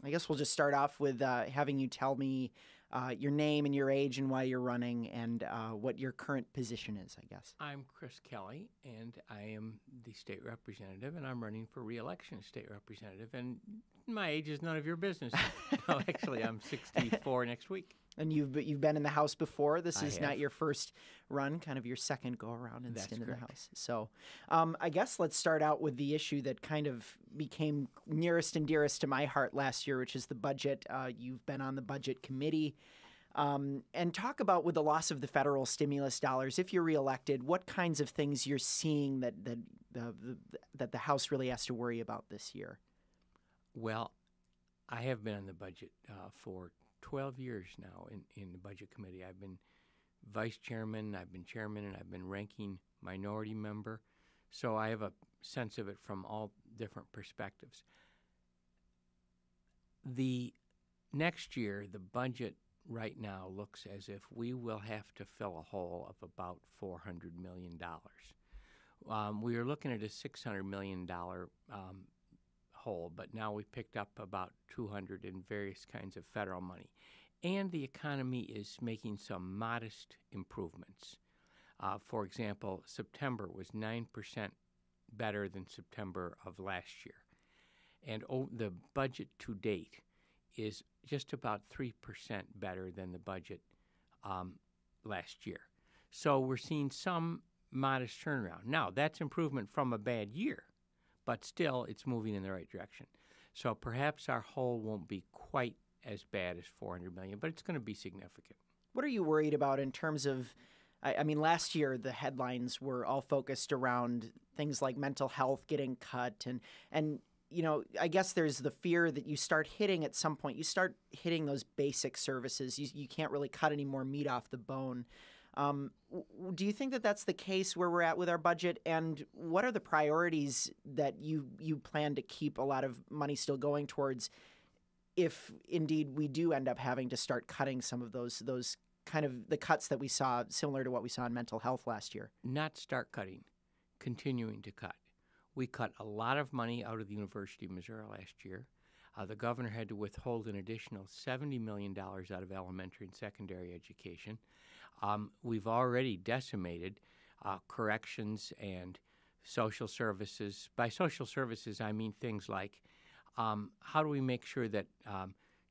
I guess we'll just start off with having you tell me your name and your age and why you're running and what your current position is, I guess. I'm Chris Kelly, and I am the state representative, and I'm running for re-election as state representative. And my age is none of your business. No, actually, I'm 64 next week. And you've been in the House before. This is I not have. your first run, kind of your second go-around and That's stint in the correct. House. So I guess let's start out with the issue that kind of became nearest and dearest to my heart last year, which is the budget. You've been on the Budget Committee. And talk about, with the loss of the federal stimulus dollars, if you're reelected, what kinds of things you're seeing that the House really has to worry about this year. Well, I have been on the budget for 12 years now in the Budget Committee. I've been vice chairman, I've been chairman, and I've been ranking minority member. So I have a sense of it from all different perspectives. The next year, the budget right now looks as if we will have to fill a hole of about $400 million. We are looking at a $600 million hole, but now we picked up about 200 in various kinds of federal money. And the economy is making some modest improvements. For example, September was 9% better than September of last year. And the budget to date is just about 3% better than the budget last year. So we're seeing some modest turnaround. Now, that's improvement from a bad year, but still it's moving in the right direction. So perhaps our hole won't be quite as bad as $400 million, but it's going to be significant. What are you worried about in terms of, I mean, last year the headlines were all focused around things like mental health getting cut and you know, I guess there's the fear that you start hitting at some point, you start hitting those basic services. You can't really cut any more meat off the bone. Do you think that that's the case where we're at with our budget? And what are the priorities that you plan to keep a lot of money still going towards if indeed we do end up having to start cutting some of those kind of the cuts that we saw, similar to what we saw in mental health last year? Not start cutting, continuing to cut. We cut a lot of money out of the University of Missouri last year. The governor had to withhold an additional $70 million out of elementary and secondary education. We've already decimated corrections and social services. By social services, I mean things like how do we make sure that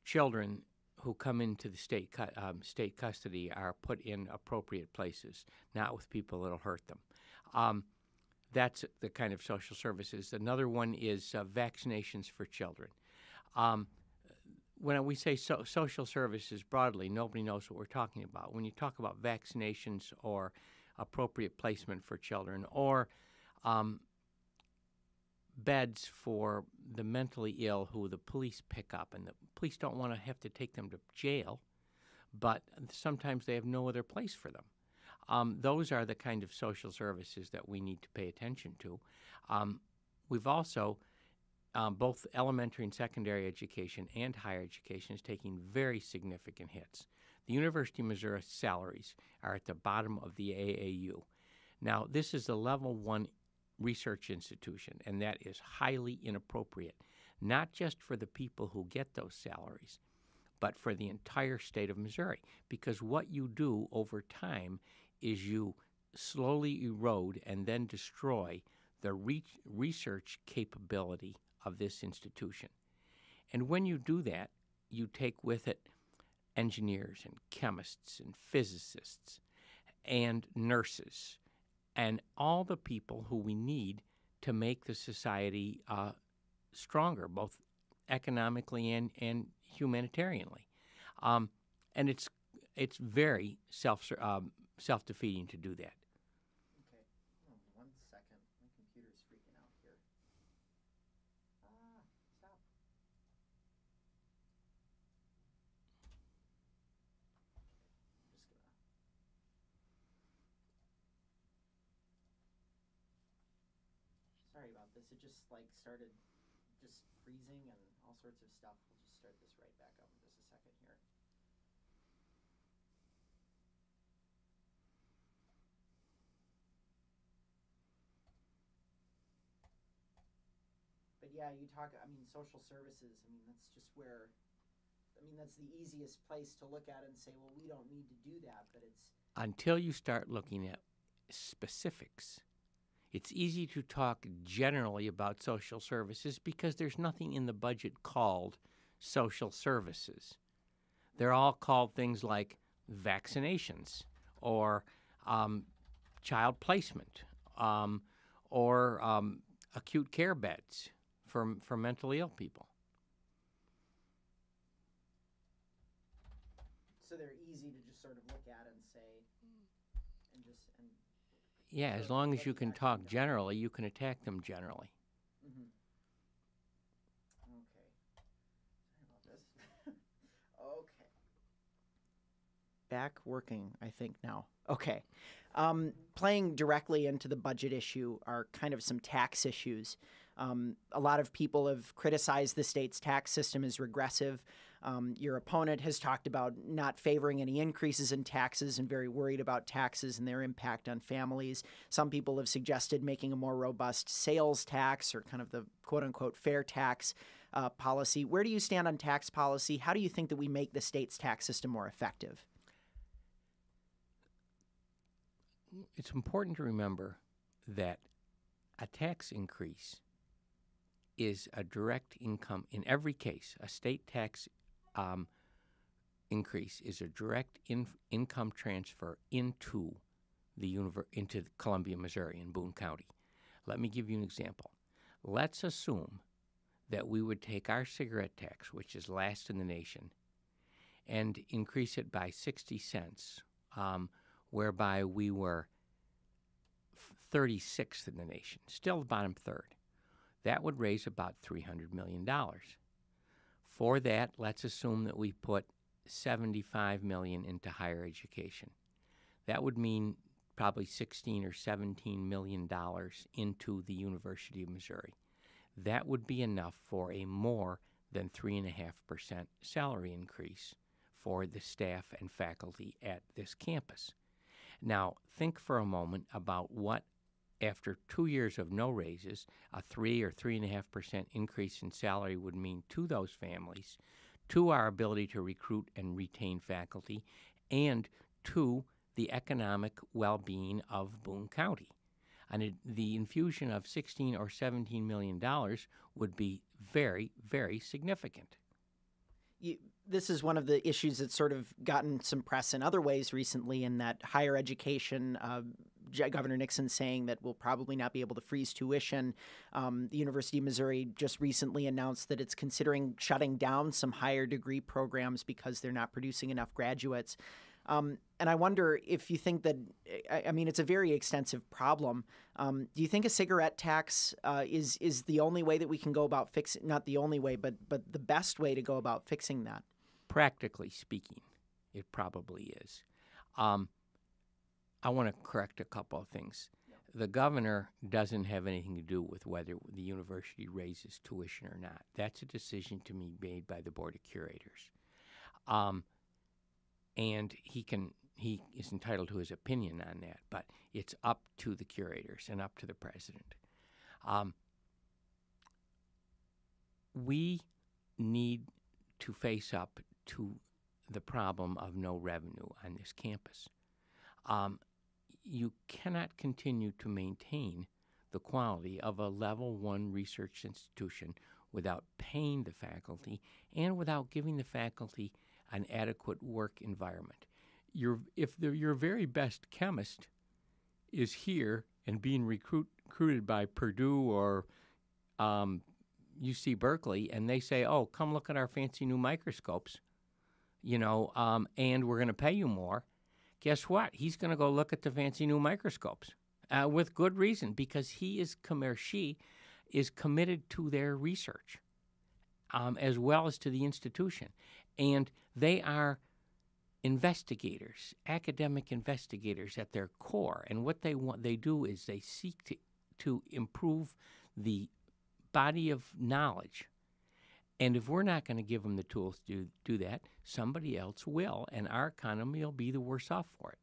children who come into the state custody are put in appropriate places, not with people that'll hurt them. That's the kind of social services. Another one is vaccinations for children. When we say social services broadly, nobody knows what we're talking about. When you talk about vaccinations or appropriate placement for children or beds for the mentally ill who the police pick up, and the police don't want to have to take them to jail, but sometimes they have no other place for them. Those are the kind of social services that we need to pay attention to. We've also, both elementary and secondary education and higher education is taking very significant hits. The University of Missouri salaries are at the bottom of the AAU. Now, this is a level 1 research institution, and that is highly inappropriate, not just for the people who get those salaries, but for the entire state of Missouri, because what you do over time is you slowly erode and then destroy the research capability of this institution. And when you do that, you take with it engineers and chemists and physicists and nurses and all the people who we need to make the society stronger, both economically and humanitarianly. And it's very self-defeating to do that. Okay, hold on 1 second. My computer's freaking out here. Stop. Just gonna. Sorry about this. It just started just freezing and all sorts of stuff. We'll just start this right back up in just a second here. But But yeah, you talk, I mean, social services, I mean, that's just where, I mean, that's the easiest place to look at and say, well, we don't need to do that, but it's... Until you start looking at specifics, it's easy to talk generally about social services because there's nothing in the budget called social services. They're all called things like vaccinations or child placement or acute care beds for mentally ill people. So they're easy to just sort of look at and say, and just... And yeah, as long as you can talk generally, you can attack them generally. Mm-hmm. Okay. Sorry about this. Okay. Back working, I think, now. Okay. Playing directly into the budget issue are kind of some tax issues. A lot of people have criticized the state's tax system as regressive. Your opponent has talked about not favoring any increases in taxes and very worried about taxes and their impact on families. Some people have suggested making a more robust sales tax or kind of the quote-unquote fair tax policy. Where do you stand on tax policy? How do you think that we make the state's tax system more effective? It's important to remember that a tax increase is a direct income. In every case, a state tax increase is a direct income transfer into into Columbia, Missouri, in Boone County. Let me give you an example. Let's assume that we would take our cigarette tax, which is last in the nation, and increase it by 60 cents, whereby we were 36th in the nation, still the bottom third. That would raise about $300 million. For that, let's assume that we put $75 million into higher education. That would mean probably $16 or $17 million into the University of Missouri. That would be enough for a more than 3.5% salary increase for the staff and faculty at this campus. Now, think for a moment about what, after 2 years of no raises, a 3 or 3.5% increase in salary would mean to those families, to our ability to recruit and retain faculty, and to the economic well-being of Boone County. And the infusion of $16 or $17 million would be very, very significant. This is one of the issues that's sort of gotten some press in other ways recently, in that higher education, Governor Nixon saying that we'll probably not be able to freeze tuition. The University of Missouri just recently announced that it's considering shutting down some higher degree programs because they're not producing enough graduates. And I wonder if you think that, I mean, it's a very extensive problem. Do you think a cigarette tax is the only way that we can go about fixing, not the only way, but the best way to go about fixing that? Practically speaking, it probably is. I want to correct a couple of things. Yep. The governor doesn't have anything to do with whether the university raises tuition or not. That's a decision to be made by the Board of Curators. And he is entitled to his opinion on that, but it's up to the curators and up to the president. We need to face up to the problem of no revenue on this campus. You cannot continue to maintain the quality of a level 1 research institution without paying the faculty and without giving the faculty an adequate work environment. If your very best chemist is here and being recruited by Purdue or UC Berkeley, and they say, "Oh, come look at our fancy new microscopes," and we're going to pay you more. Guess what? He's going to go look at the fancy new microscopes with good reason, because he or she is committed to their research as well as to the institution. And they are investigators, academic investigators at their core. And what they do is they seek to improve the body of knowledge. And if we're not going to give them the tools to do that, somebody else will, and our economy will be the worse off for it.